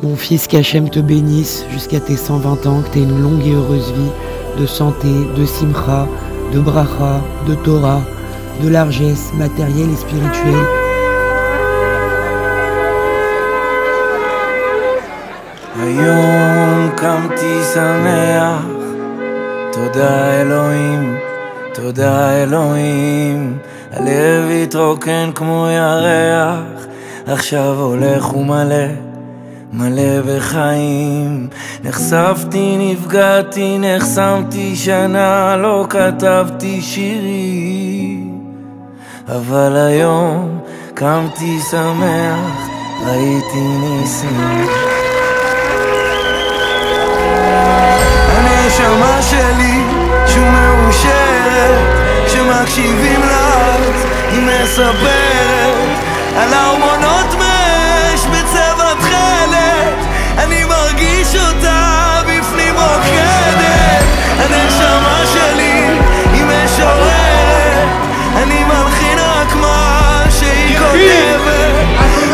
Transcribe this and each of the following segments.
Mon fils, qu'Hachem te bénisse jusqu'à tes 120 ans, que tu aies une longue et heureuse vie de santé, de simcha, de bracha, de Torah, de largesse matérielle et spirituelle. היום קמתי שמח, תודה אלוהים, תודה אלוהים. הלב התרוקן כמו ירח, עכשיו הולך ומלא, מלא בחיים. נחשפתי, נפגעתי, נחסמתי שנה, לא כתבתי שירים, אבל היום קמתי שמח, ראיתי ניסים. הנשמה שלי שמאושרת, כשמקשיבים לך היא מספרת על הארמונות מאש בצבע תכלת. אני מרגיש אותה בפנים רוקדת. הנשמה שלי היא משוררת, אני מלחין רק מה שהיא כותבת.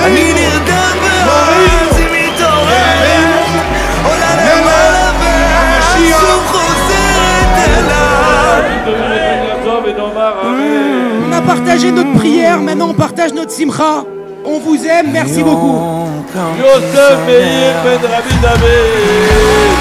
אני נרדם ואז היא מתעוררת, עולה למעלה ושוב חוזרת אליי. On a partagé notre prière, maintenant on partage notre simcha. On vous aime, merci beaucoup. Yosef Meir ben Rabbi David.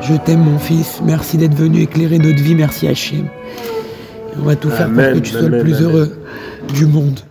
Je t'aime mon fils, merci d'être venu éclairer notre vie, merci Hachem. On va tout faire pour que tu sois le plus heureux du monde.